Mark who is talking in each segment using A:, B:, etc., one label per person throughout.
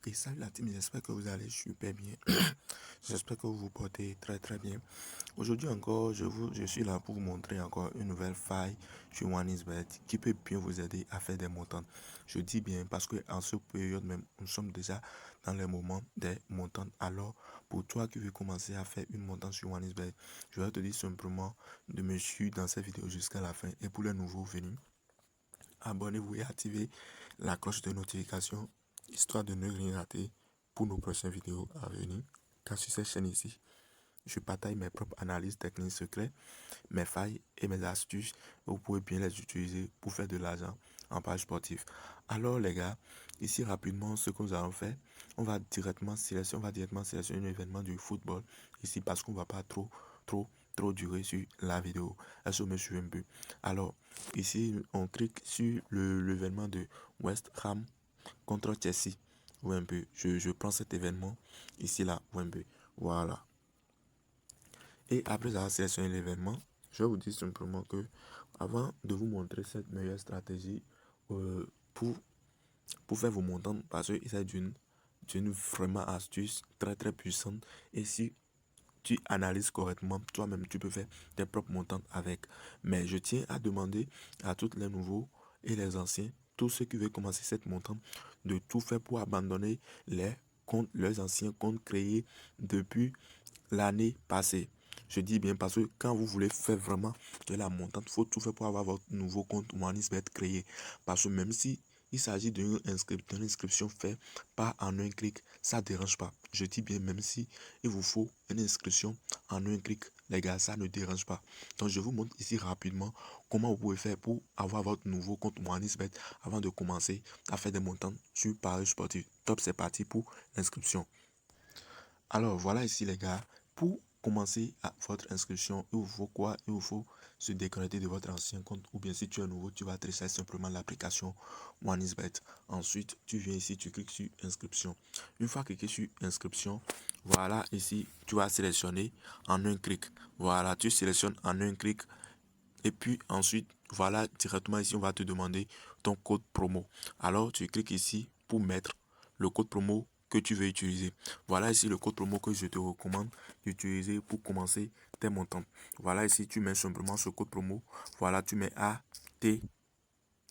A: Et salut la team, j'espère que vous allez super bien. J'espère que vous vous portez très très bien. Aujourd'hui encore, je suis là pour vous montrer encore une nouvelle faille sur OneXBet qui peut bien vous aider à faire des montants. Je dis bien parce que en cette période même, nous sommes déjà dans les moments des montants. Alors, pour toi qui veux commencer à faire une montante sur OneXBet, je vais te dire simplement de me suivre dans cette vidéo jusqu'à la fin. Et pour les nouveaux venus, abonnez-vous et activez la cloche de notification histoire de ne rien rater pour nos prochaines vidéos à venir. Car sur cette chaîne ici, je partage mes propres analyses techniques secrètes, mes failles et mes astuces. Vous pouvez bien les utiliser pour faire de l'argent en page sportive. Alors les gars, ici rapidement, ce que nous allons faire, on va directement sélectionner un événement du football ici parce qu'on ne va pas trop durer sur la vidéo. Est-ce que vous me suivez un peu? Alors, ici, on clique sur l'événement de West Ham contre Chelsea. Ouais, un peu. Je prends cet événement ici là. Ouais, un peu. Voilà. Et après avoir sélectionné l'événement, je vais vous dire simplement que avant de vous montrer cette meilleure stratégie euh, pour, pour faire vos montants, parce qu'il s'agit d'une vraiment astuce très puissante. Et si tu analyses correctement, toi-même tu peux faire tes propres montants avec. Mais je tiens à demander à tous les nouveaux et les anciens, tous ceux qui veulent commencer cette montante, de tout faire pour abandonner leurs anciens comptes créés depuis l'année passée. Je dis bien parce que quand vous voulez faire vraiment de la montante, il faut tout faire pour avoir votre nouveau compte OneXBet créé. Parce que même si il s'agit d'une inscription faite pas en un clic, ça ne dérange pas. Je dis bien même si il vous faut une inscription en un clic, les gars, ça ne dérange pas. Donc je vous montre ici rapidement comment vous pouvez faire pour avoir votre nouveau compte OneXBet avant de commencer à faire des montants sur Paris Sportif. Top, c'est parti pour l'inscription. Alors voilà ici les gars, pour commencer à votre inscription, il vous faut quoi? Il vous faut se déconnecter de votre ancien compte ou bien si tu es nouveau, tu vas télécharger simplement l'application OneXBet. Ensuite, tu viens ici, tu cliques sur inscription. Une fois cliqué sur inscription, voilà ici, tu vas sélectionner en un clic. Voilà, tu sélectionnes en un clic et puis ensuite, voilà directement ici, on va te demander ton code promo. Alors, tu cliques ici pour mettre le code promo que tu veux utiliser. Voilà ici le code promo que je te recommande d'utiliser pour commencer tes montants. Voilà ici, tu mets simplement ce code promo. Voilà, tu mets A, T,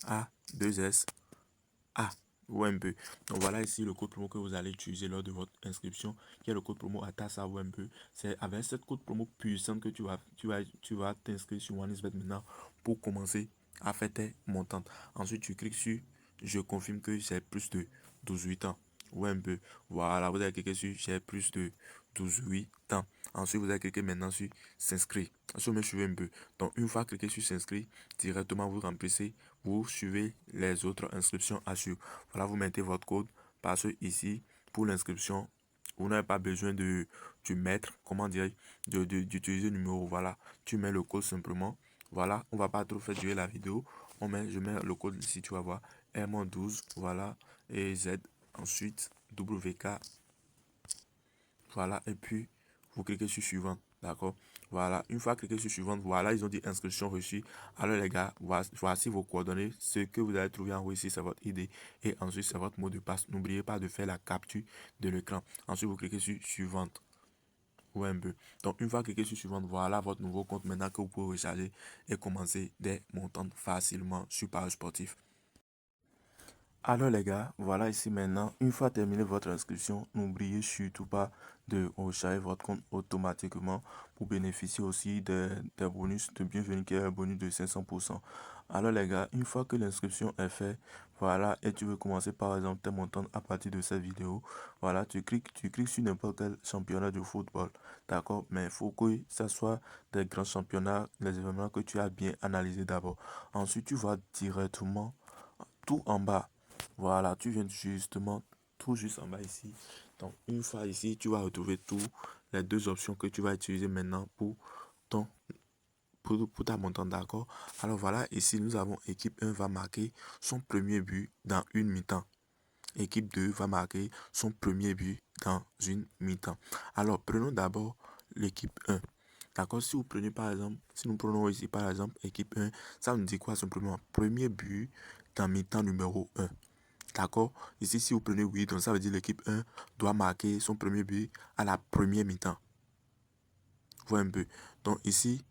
A: A, 2 S, A. Ou un peu. Donc voilà ici le code promo que vous allez utiliser lors de votre inscription, qui est le code promo ATASA ou un peu. C'est avec cette code promo puissante que tu vas t'inscrire sur OneXBet maintenant pour commencer à faire tes montants. Ensuite, tu cliques sur je confirme que j'ai plus de 12 ans. Ou un peu. Voilà, vous allez cliquer sur j'ai plus de 12 ans. Ensuite, vous allez cliquer maintenant sur s'inscrire. Je me suivez un peu. Donc, une fois cliqué sur s'inscrire, directement vous remplissez, vous suivez les autres inscriptions à suivre. Voilà, vous mettez votre code parce que ici, pour l'inscription, vous n'avez pas besoin de mettre, comment dire, d'utiliser le numéro. Voilà, tu mets le code simplement. Voilà, on va pas trop faire durer la vidéo. Je mets le code ici, tu vas voir, M12, voilà, et Z, ensuite WK, voilà, et puis vous cliquez sur suivant, d'accord. Voilà, une fois cliqué sur suivant, voilà, ils ont dit inscription reçue. Alors les gars, voici vos coordonnées. Ce que vous allez trouver en haut ici, c'est votre ID et ensuite c'est votre mot de passe. N'oubliez pas de faire la capture de l'écran. Ensuite, vous cliquez sur suivante. Ouais, un peu. Donc, une fois cliqué sur suivante, voilà votre nouveau compte maintenant que vous pouvez recharger et commencer des montants facilement sur Paris Sportif. Alors les gars, voilà ici maintenant, une fois terminé votre inscription, n'oubliez surtout pas de recharger votre compte automatiquement pour bénéficier aussi des bonus de bienvenue qui est un bonus de 500%. Alors les gars, une fois que l'inscription est faite, voilà, et tu veux commencer par exemple tes montants à partir de cette vidéo, voilà, tu cliques sur n'importe quel championnat de football, d'accord, mais il faut que ce soit des grands championnats, les événements que tu as bien analysés d'abord. Ensuite, tu vas directement tout en bas. Voilà, tu viens justement tout juste en bas ici. Donc, une fois ici, tu vas retrouver toutes les deux options que tu vas utiliser maintenant ton, pour ta montante, d'accord? Alors voilà, ici, nous avons équipe 1 va marquer son premier but dans une mi-temps. Équipe 2 va marquer son premier but dans une mi-temps. Alors, prenons d'abord l'équipe 1. D'accord? Si vous prenez par exemple, si nous prenons ici par exemple équipe 1, ça nous dit quoi simplement? Premier but dans mi-temps numéro 1. D'accord? Ici, si vous prenez oui, donc ça veut dire l'équipe 1 doit marquer son premier but à la première mi-temps. Voilà un peu. Donc ici,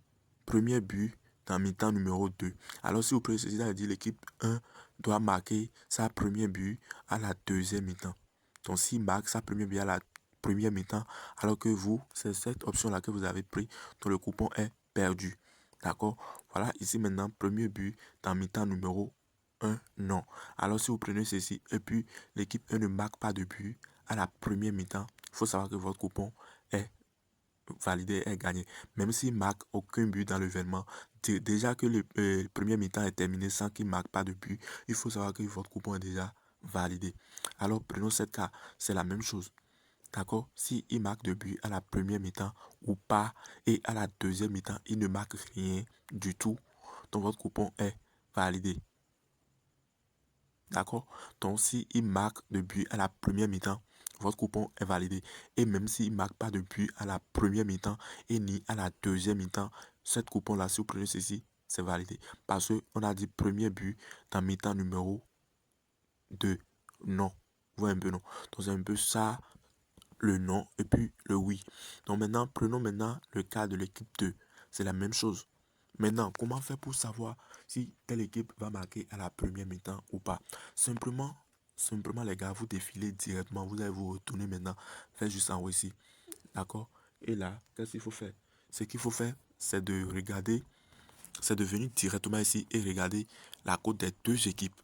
A: premier but dans mi-temps numéro 2. Alors si vous prenez ceci, ça veut dire l'équipe 1 doit marquer sa première but à la deuxième mi-temps. Donc s'il marque sa première but à la première mi-temps, alors que vous, c'est cette option-là que vous avez pris, donc le coupon est perdu. D'accord? Voilà, ici maintenant, premier but dans mi-temps numéro 1, non. Alors si vous prenez ceci, et puis l'équipe 1 ne marque pas de but à la première mi-temps, il faut savoir que votre coupon est validé, est gagné. Même s'il marque aucun but dans l'événement, déjà que le premier mi-temps est terminé sans qu'il ne marque pas de but, il faut savoir que votre coupon est déjà validé. Alors prenons cette cas, c'est la même chose. D'accord? Si il marque de but à la première mi-temps ou pas, et à la deuxième mi-temps, il ne marque rien du tout, donc votre coupon est validé. D'accord? Donc, si il marque de but à la première mi-temps, votre coupon est validé. Et même s'il ne marque pas de but à la première mi-temps et ni à la deuxième mi-temps, cette coupon-là, si vous prenez ceci, c'est validé. Parce qu'on a dit premier but dans mi-temps numéro 2. Non. Vous voyez un peu non. Donc, c'est un peu ça, le non et puis le oui. Donc, maintenant, prenons maintenant le cas de l'équipe 2. C'est la même chose. Maintenant, comment faire pour savoir si telle équipe va marquer à la première mi-temps ou pas? Simplement, les gars, vous défilez directement. Vous allez vous retourner maintenant. Faites juste en haut ici. D'accord? Et là, qu'est-ce qu'il faut faire? Ce qu'il faut faire, c'est de regarder, c'est de venir directement ici et regarder la cote des deux équipes.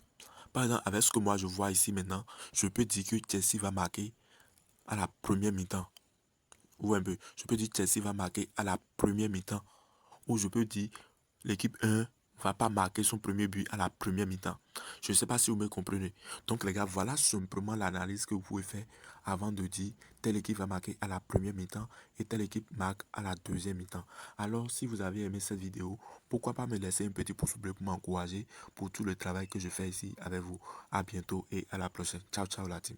A: Par exemple, avec ce que moi je vois ici maintenant, je peux dire que Chelsea va marquer à la première mi-temps. Ou un peu. Je peux dire que Chelsea va marquer à la première mi-temps. Ou je peux dire l'équipe 1 va pas marquer son premier but à la première mi-temps. Je ne sais pas si vous me comprenez. Donc les gars, voilà simplement l'analyse que vous pouvez faire avant de dire telle équipe va marquer à la première mi-temps et telle équipe marque à la deuxième mi-temps. Alors si vous avez aimé cette vidéo, pourquoi pas me laisser un petit pouce bleu pour m'encourager pour tout le travail que je fais ici avec vous. À bientôt et à la prochaine. Ciao, ciao la team.